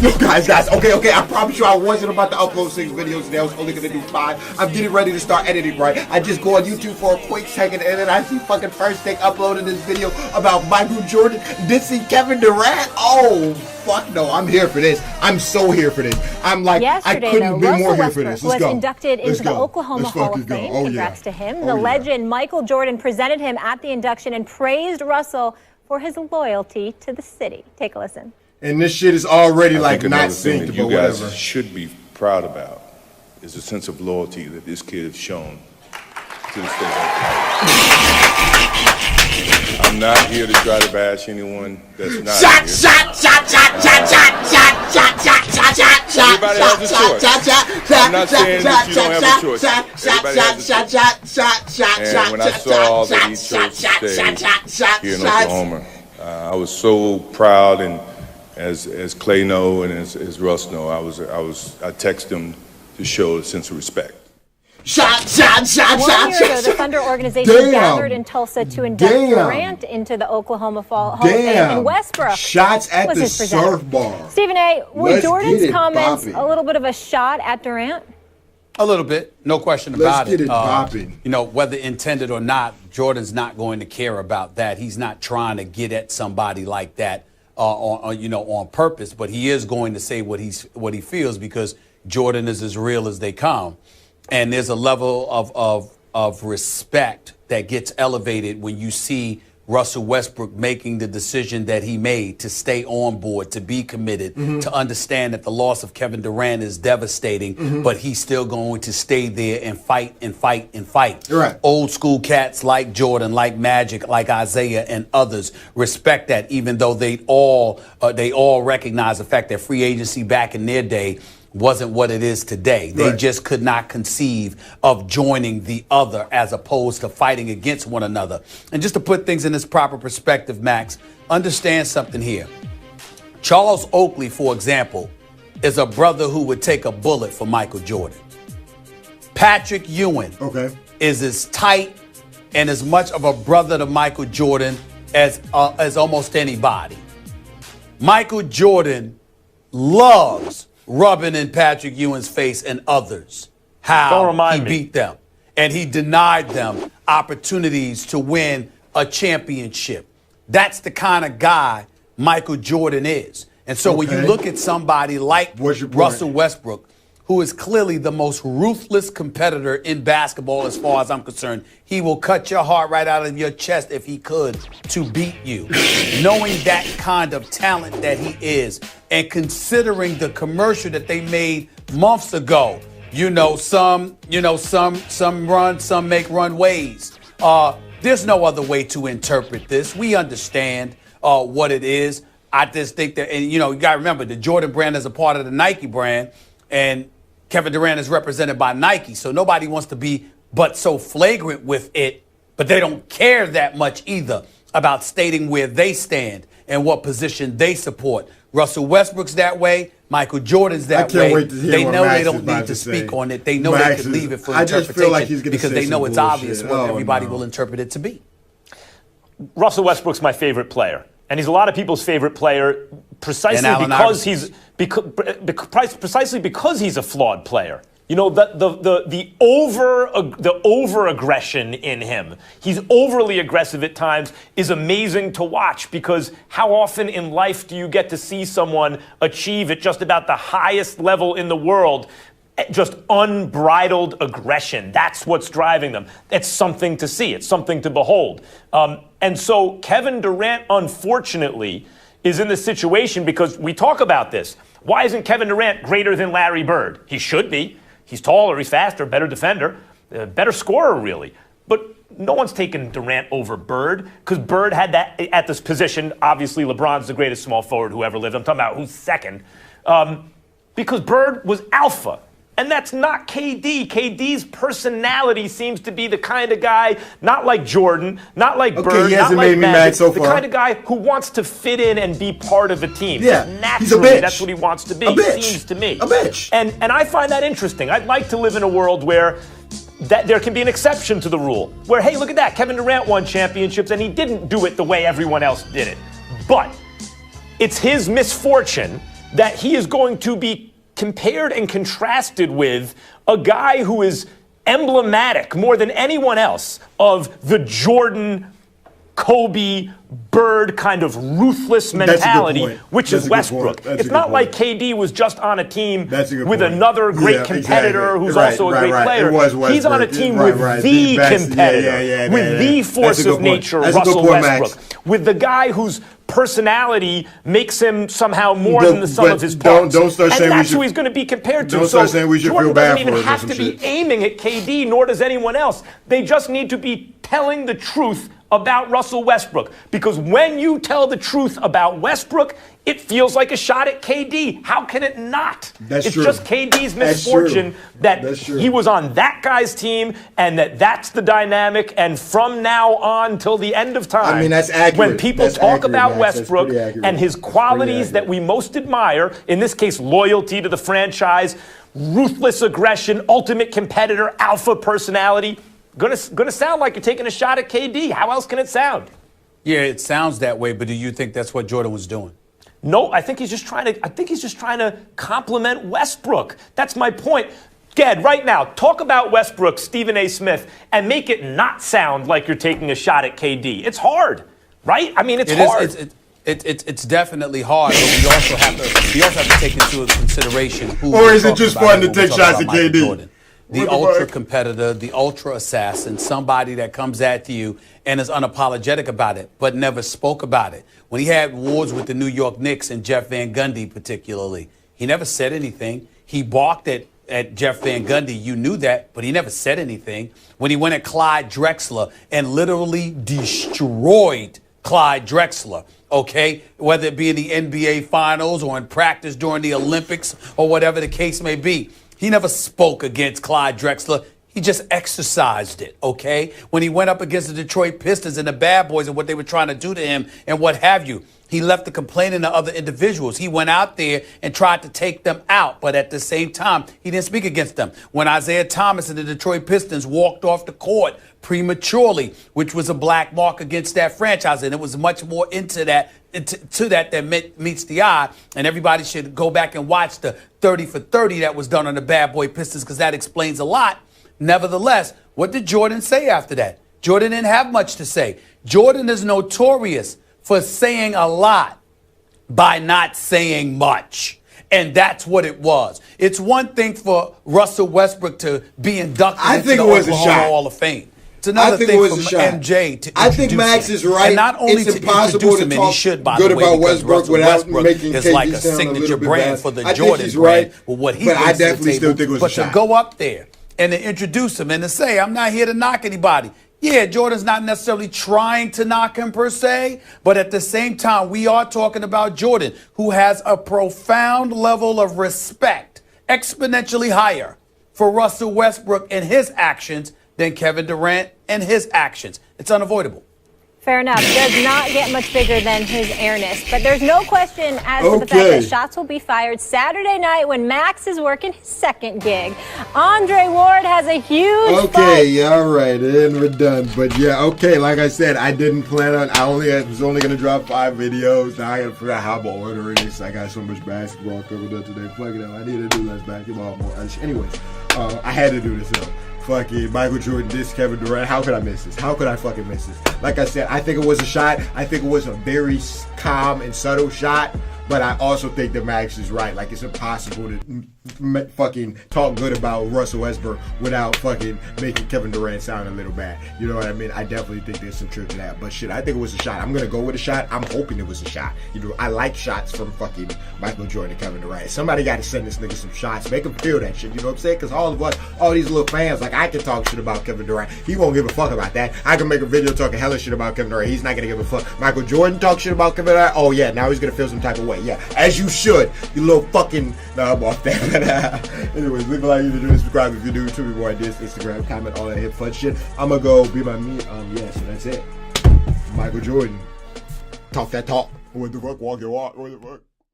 Yo, guys, okay, I promise you I wasn't about to upload 6 videos today. I was only gonna do 5. I'm getting ready to start editing, right? I just go on YouTube for a quick second, and then I see fucking First Take uploading this video about Michael Jordan dissing Kevin Durant. Oh, fuck no, I'm here for this. I'm so here for this. I'm like, yesterday, I couldn't be more here for Westbrook this. Let's was go. inducted into the Oklahoma Hall of Fame. Congrats to him. The legend Michael Jordan presented him at the induction and praised Russell for his loyalty to the city. Take a listen. And this shit is already like not synced, that you guys should be proud about is the sense of loyalty that this kid has shown to the state of Oklahoma. I'm not here to try to bash anyone that's not here. Everybody has a choice. I'm not saying that you don't have a choice. Everybody has a choice. And when I saw that he chose to stay here in Oklahoma, I was so proud, and as Clay know and as Russ know, I texted him to show a sense of respect. 1 year ago, the Thunder organization gathered in Tulsa to induct Durant into the Oklahoma Hall of Fame, and Westbrook shots at the surf bar. Stephen A., were Jordan's comments a little bit of a shot at Durant? A little bit, no question about it. Let's get it popping. You know, whether intended or not, Jordan's not going to care about that. He's not trying to get at somebody like that on purpose, but he is going to say what he feels, because Jordan is as real as they come. And there's a level of respect that gets elevated when you see Russell Westbrook making the decision that he made to stay on board, to be committed, to understand that the loss of Kevin Durant is devastating, but he's still going to stay there and fight and fight and fight. Right. Old school cats like Jordan, like Magic, like Isaiah and others respect that, even though they all recognize the fact that free agency back in their day wasn't what it is today. They just could not conceive of joining the other as opposed to fighting against one another. And just to put things in its proper perspective, Max, understand something here. Charles Oakley, for example, is a brother who would take a bullet for Michael Jordan. Patrick Ewing is as tight and as much of a brother to Michael Jordan as almost anybody. Michael Jordan loves rubbing in Patrick Ewing's face and others how he beat them. And he denied them opportunities to win a championship. That's the kind of guy Michael Jordan is. And so when you look at somebody like Russell Westbrook, who is clearly the most ruthless competitor in basketball as far as I'm concerned, he will cut your heart right out of your chest if he could to beat you. Knowing that kind of talent that he is, and considering the commercial that they made months ago, some run, some make runways. There's no other way to interpret this. We understand what it is. I just think that, and you got to remember, the Jordan brand is a part of the Nike brand, and Kevin Durant is represented by Nike. So nobody wants to be but so flagrant with it, but they don't care that much either about stating where they stand and what position they support. Russell Westbrook's that way. Michael Jordan's that way. Wait to hear they what know Max they don't need to speak on it. They know they can leave it for interpretation because they know it's obvious what everybody will interpret it to be. Russell Westbrook's my favorite player. And he's a lot of people's favorite player precisely because he's a flawed player. You know, the over-aggression in him, he's overly aggressive at times, is amazing to watch, because how often in life do you get to see someone achieve at just about the highest level in the world just unbridled aggression? That's what's driving them. It's something to see. It's something to behold. And so Kevin Durant, unfortunately, is in this situation because we talk about this. Why isn't Kevin Durant greater than Larry Bird? He should be. He's taller, he's faster, better defender, better scorer, really. But no one's taken Durant over Bird, because Bird had that at this position. Obviously, LeBron's the greatest small forward who ever lived. I'm talking about who's second. Because Bird was alpha. And that's not KD. KD's personality seems to be the kind of guy, not like Jordan, not like Bird, not like Magic, the kind of guy who wants to fit in and be part of a team. Yeah, naturally, that's what he wants to be, it seems to me. A bitch. And I find that interesting. I'd like to live in a world where there can be an exception to the rule, where, hey, look at that, Kevin Durant won championships and he didn't do it the way everyone else did it. But it's his misfortune that he is going to be compared and contrasted with a guy who is emblematic more than anyone else of the Jordan, Kobe, Bird kind of ruthless mentality, which is Westbrook. It's not like KD was just on a team with another great competitor who's also a great player. He's on a team with the competitor, with the force of nature, Russell Westbrook, with the guy whose personality makes him somehow more than the sum of his parts. Don't start saying that's who he's going to be compared to. Don't start saying we should feel bad for Jordan doesn't even have to be aiming at KD, nor does anyone else. They just need to be telling the truth about Russell Westbrook. Because when you tell the truth about Westbrook, it feels like a shot at KD. How can it not? It's just KD's misfortune that he was on that guy's team and that's the dynamic. And from now on till the end of time, I mean, that's accurate. When people talk about Westbrook and his qualities that we most admire, in this case, loyalty to the franchise, ruthless aggression, ultimate competitor, alpha personality, Gonna sound like you're taking a shot at KD. How else can it sound? Yeah, it sounds that way, but do you think that's what Jordan was doing? No, I think he's just trying to compliment Westbrook. That's my point. Ged, right now, talk about Westbrook, Stephen A. Smith, and make it not sound like you're taking a shot at KD. It's hard, right? I mean, it's hard. It's definitely hard, but we also have to take into consideration who. Or is it just fun to take shots at KD? Jordan. The ultra competitor, the ultra assassin, somebody that comes at you and is unapologetic about it, but never spoke about it. When he had wars with the New York Knicks and Jeff Van Gundy particularly, he never said anything. He balked at Jeff Van Gundy. You knew that, but he never said anything. When he went at Clyde Drexler and literally destroyed Clyde Drexler, okay, whether it be in the NBA Finals or in practice during the Olympics or whatever the case may be. He never spoke against Clyde Drexler. He just exercised it, okay? When he went up against the Detroit Pistons and the Bad Boys and what they were trying to do to him and what have you, he left the complaining to other individuals. He went out there and tried to take them out, but at the same time, he didn't speak against them. When Isaiah Thomas and the Detroit Pistons walked off the court prematurely, which was a black mark against that franchise, and it was much more into that meets the eye, and everybody should go back and watch the 30 for 30 that was done on the Bad Boy Pistons because that explains a lot. Nevertheless, what did Jordan say after that? Jordan didn't have much to say. Jordan is notorious for saying a lot by not saying much. And that's what it was. It's one thing for Russell Westbrook to be inducted into the Oklahoma Hall of Fame. It's another thing for MJ to introduce I think Max is right. And not only it's to impossible introduce him, and he should, by good the way, about because Westbrook without making is KD like a sound signature brand for the I Jordan he's brand. right, Well, what he but I brings definitely to the table, still think it was but a shot. to go up there and to introduce him and to say, I'm not here to knock anybody. Yeah, Jordan's not necessarily trying to knock him per se, but at the same time, we are talking about Jordan, who has a profound level of respect, exponentially higher for Russell Westbrook and his actions than Kevin Durant and his actions. It's unavoidable. Fair enough. Does not get much bigger than his airness. But there's no question as to the fact that shots will be fired Saturday night when Max is working his second gig. Andre Ward has a huge fight. All right, and we're done. But yeah, okay, like I said, I didn't plan on, I was only going to drop 5 videos. Now I got to figure out how I'm ordering this. I got so much basketball covered up today. Fuck it up. I need to do less basketball more. Anyways, I had to do this though. Fucking Michael Jordan, this Kevin Durant. How could I miss this? How could I fucking miss this? Like I said, I think it was a shot. I think it was a very calm and subtle shot. But I also think that Max is right. Like, it's impossible to fucking talk good about Russell Westbrook without fucking making Kevin Durant sound a little bad. You know what I mean? I definitely think there's some truth to that. But shit, I think it was a shot. I'm going to go with a shot. I'm hoping it was a shot. You know, I like shots from fucking Michael Jordan and Kevin Durant. Somebody got to send this nigga some shots. Make him feel that shit. You know what I'm saying? Because all of us, all these little fans, like, I can talk shit about Kevin Durant. He won't give a fuck about that. I can make a video talking hella shit about Kevin Durant. He's not going to give a fuck. Michael Jordan talk shit about Kevin Durant. Oh, yeah. Now he's going to feel some type of way. Yeah. As you should. You little fucking... Nah, I'm off that. Anyways, leave a like if you do, subscribe if you do. Tweet me more ideas, Instagram, comment, all that hip fun shit. I'm going to go be my me. Yeah, so that's it. Michael Jordan. Talk that talk. What the fuck? Walk your walk. What the fuck?